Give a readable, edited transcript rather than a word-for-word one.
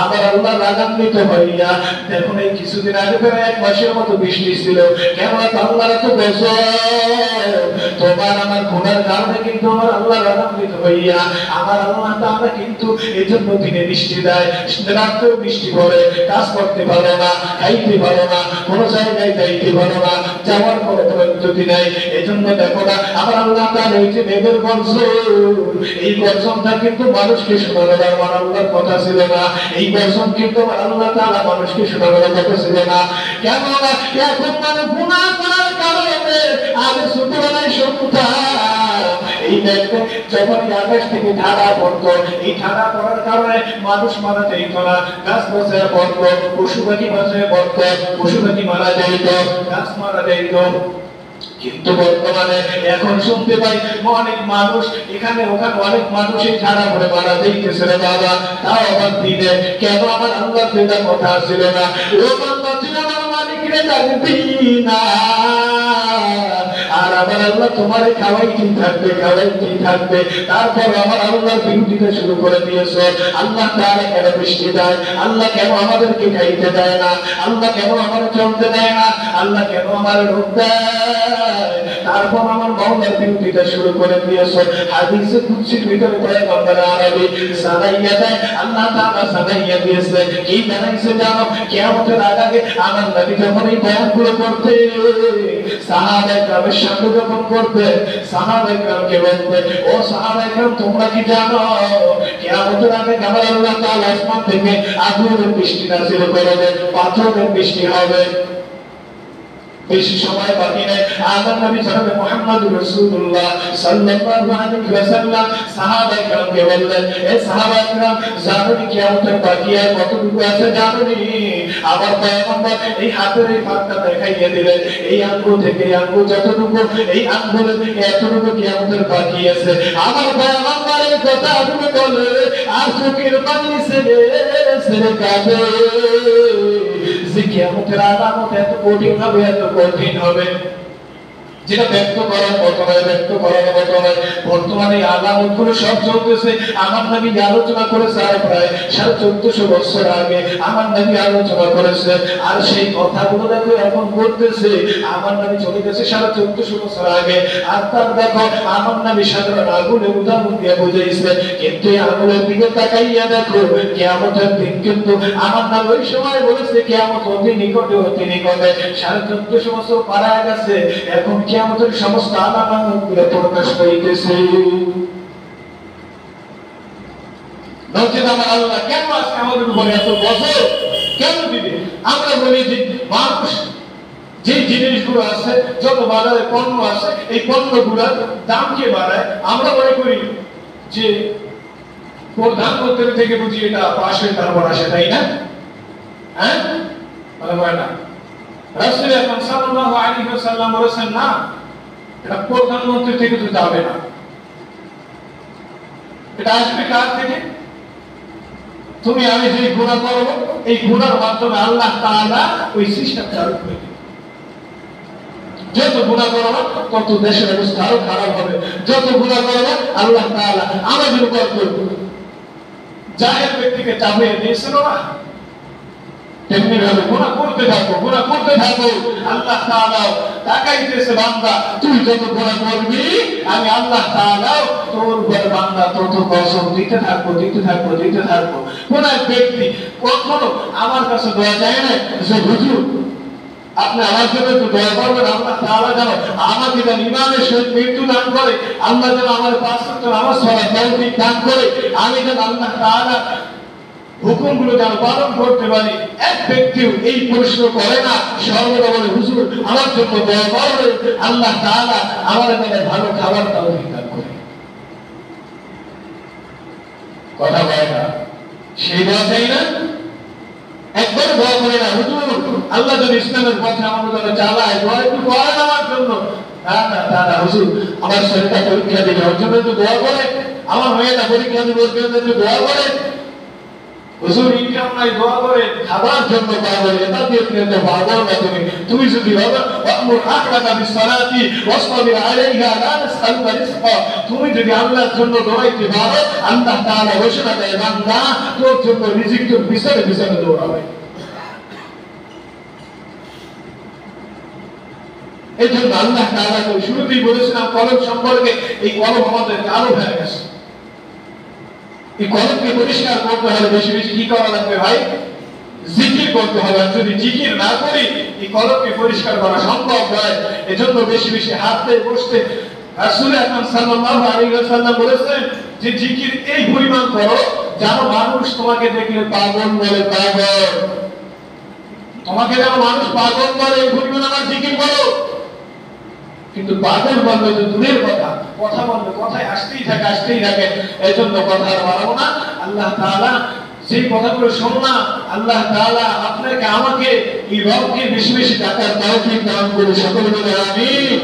আবার আল্লাহ রাগান্বিত হইয়া দেখুন এই কিছুদিন আগে প্রায় 1 মাসের মতো বৃষ্টি ছিল। কেন আল্লাহর এত গজব, তোমার আমার গুনার কারণে কিন্তু আমার আল্লাহ রাগান্বিত হইয়া আমার আল্লাহ তাআলা কিন্তু এজন্য দিনে বৃষ্টি দেয়, রাতেও বৃষ্টি পড়ে, কাজ করতে পারো না, খাইতে পারো না, কোনো জায়গায় যাইতে পারো না, যাওয়ার কোনো পদ্ধতি নাই। এজন্য দেখো না আমার আল্লাহ তাআলা এই যে মেঘের গর্জন, এই গর্জনটা কিন্তু মানুষকে শোনানোর আমার আল্লাহর কথা ছিল না। এই গর্জন কিন্তু আমার আল্লাহ তাআলা মানুষকে শোনানোর কথা ছিল না। কেন না এখন মানে গুনাহ করার কারণে আগে ছোটবেলায় শুনতাম এই দেখতে যখন আকাশ থেকে ধারা পড়তো, এই ধারা পড়ার কারণে মানুষ মারা যাইত না, গাছ বসে পড়তো, পশু পাখি বসে পড়তো, পশু পাখি মারা যাইত, গাছ মারা যাইত। কিন্তু বর্তমানে এখন শুনতে পাই অনেক মানুষ এখানে ওখানে অনেক মানুষ এই ধারা পড়ে মারা যাইতেছে রে বাবা। তাও আবার দিনে কেন আমার আল্লাহ যেটা কথা ছিল না, ও বান্দা তুই আমার মালিকরে ডাকবি না, আর আমার আল্লাহ তোমারে খাওয়াইতেই থাকবে, খাওয়াইতেই থাকবে। তারপর আমার আল্লাহর বিরোধিতা শুরু করে দিয়েছো। আল্লাহ তাআলা কেন বৃষ্টি দেয়, আল্লাহ কেন আমাদেরকে খাইতে দেয় না, আল্লাহ কেন আমার চলতে দেয় না, আল্লাহ কেন আমার রোগ দেয়, তারপর আমার মাওলার বিরোধিতা শুরু করে দিয়েছো। হাদিসে কুদসির ভিতরে পয়গম্বর আরবি সানাইয়া দেয়, আল্লাহ তাআলা সানাইয়া দিয়েছে, কি জানাইছে জানো? কিয়ামতের আগে আমার নবী যখন এই বয়ানগুলো করতে সাহাবায়ে কেরামের সামনে যখন করতে, সাহাবায়ে কেরামকে বলতে, ও সাহাবায়ে কেরাম তোমরা কি জানো কিয়ামতের আগে আমার আল্লাহ তাআলা আসমান থেকে আগুনের বৃষ্টি নাযিল করবে, পাথরের বৃষ্টি হবে। বেশি সময় বাকি নেই। আমার নবী জনাবে মুহাম্মদুর রাসূলুল্লাহ সাল্লাল্লাহু আলাইহি ওয়াসাল্লাম সাহাবায়ে কেরামকে বললেন, এ সাহাবায়ে কেরাম জানো কি কিয়ামতের বাকি আর কতটুকু আছে জানো নি? আমার পয়গম্বর এই হাতের এই ফাঁকটা দেখাইয়ে দিলেন, এই আঙ্গুল থেকে এই আঙ্গুল যতটুকু, এই আঙ্গুলের এতটুকু কিয়ামতের বাকি আছে। আমার পয়গম্বরের কথা শুনে বলে আর চোখের পানি ছেড়ে ছেড়ে কাঁদে যে কিয়ামতের আলামত এত কঠিন হবে, এত কঠিন হবে যেটা ব্যক্ত করার মতো নয়, ব্যক্ত করার মতো নয়। বর্তমানে আলামত গুলো সব চলতেছে। আমার নবী আলোচনা করেছে আর প্রায় 1450 বছর আগে আমার নবী আলোচনা করেছে, আর সেই কথাগুলো দেখো এখন করতেছে। আমার নবী চলে গেছে 1450 বছর আগে, আর তার দেখো আমার নবী সাধারণ আগুনের উদাহরণ দিয়ে বুঝাইছে। কিন্তু এই আগুনের দিকে তাকাইয়া দেখো কিয়ামতের দিন কিন্তু আমার নবী ওই সময় বলেছে কিয়ামত অতি নিকটে, অতি নিকটে। 1450 বছর পার হয়ে গেছে, এখন কিয়ামতের সমস্ত আলামতগুলো প্রকাশ পাইতেছে। নচেত আমার আল্লাহ কেন আজকে আমাদের উপরে এত গজব কেন দিবে? আমরা বলি যে মানুষ যে জিনিসগুলো আছে, যত বাজারে পণ্য আছে, এই পণ্যগুলোর দাম কে বাড়ায়? আমরা মনে করি যে প্রধানমন্ত্রী থেকে বুঝি এটা পাশ হয়ে তারপর আসে, তাই না? হ্যাঁ, হয় না। রাসূল আকরাম সাল্লাল্লাহু আলাইহি ওয়াসাল্লাম বলেছেন না, এটা প্রধানমন্ত্রী থেকে তো যাবে না, এটা আসবে কার থেকে? তুমি আমি যে গুনাহ করব, এই গুনাহর মাধ্যমে আল্লাহ তাআলা ওই সিস্টেম চালু করে দিবেন। যত গুনাহ করব তত দেশের অবস্থা আরো খারাপ হবে। যত গুনাহ করব আল্লাহ তাআলা আমাদের উপর করবে। জাহেল ব্যক্তিকে চাপিয়ে দিয়েছিল না, তেমনি ভাবে গুনাহ করতে থাকো, গুনাহ করতে থাকো। আল্লাহ তাআলা তাকাইতেছে বান্দা তুই যত গুনাহ করবি আমি আল্লাহ তাআলা তোর উপর বান্দা তত গজব দিতে থাকবো, দিতে থাকবো, দিতে থাকবো। কোন এক ব্যক্তি কখনো আমার কাছে দোয়া চায় না যে হুজুর আপনি আমার জন্য একটু দোয়া করবেন, আল্লাহ তাআলা যেন আমাকে যেন ইমানের সহিত মৃত্যু দান করে, আল্লাহ যেন আমার 5 ওয়াক্ত নামাজ পড়ার তৌফিক দান করে, আমি যেন আল্লাহ তাআলা হুকুমগুলো যেন পালন করতে পারি। এক ব্যক্তিও এই প্রশ্ন করে না, সর্বদা বলে হুজুর আমার জন্য দোয়া করবেন, আল্লাহ তাআলা আমার জন্য ভালো খাবার তৌফিক দান করে। কথা বলে না, সেই দোয়া চাই না, একবার দোয়া করে না হুজুর আল্লাহ যদি ইসলামের পথে আমাদের জন্য চালায়, দোয়া একটু করেন আমার জন্য। না না না হুজুর আমার শরীরটা পরীক্ষা দিবে, ওর জন্য একটু দোয়া করে, আমার মেয়েটা পরীক্ষা দিবে, ওর জন্য একটু দোয়া করে। হুজুর ইনকাম নাই, দোয়া করে খাবার জন্য পাগল, এটা দিয়ে খেতে পাগল না তুমি যদি ওয়ামুর আখলাকা বিসসালাতি ওয়াসতাবির আলাইহা লা নাসআলুকা রিজকা, তুমি যদি আল্লাহর জন্য দৌড়াইতে পারো, আল্লাহ তাআলা ঘোষণা দেয় বান্দা তোর জন্য রিজিক তোর পিছনে পিছনে দৌড়াবে। এই জন্য আল্লাহ তাআলা তো শুরুতেই বলেছিলাম কলম সম্পর্কে, এই কলম আমাদের কালো হয়ে গেছে। এই কলমকে পরিষ্কার করতে হলে বেশি বেশি কি করা লাগবে ভাই? জিকির করতে হবে। আর যদি জিকির না করি এই কলমকে পরিষ্কার করা সম্ভব নয়। এজন্য বেশি বেশি হাঁটতে বসতে রাসূল আকরাম সাল্লাল্লাহু আলাইহি ওয়াসাল্লাম বলেছেন যে জিকির এই পরিমাণ করো যেন মানুষ তোমাকে দেখলে পাগল বলে পাগল, তোমাকে যেন মানুষ পাগল বলে, এই পরিমাণ আমার জিকির করো। কিন্তু পাগল বললে তো দূরের কথা, কথা বললে কথায় আসতেই থাকে। এই জন্য কথা আর বাড়াবো না। আল্লাহ তাআলা সেই কথাগুলো শোনো না, আল্লাহ তাআলা আপনাকে আমাকে এই রবকে বেশি বেশি টাকার তৌফিক দান করে সকলে বলে আমিন।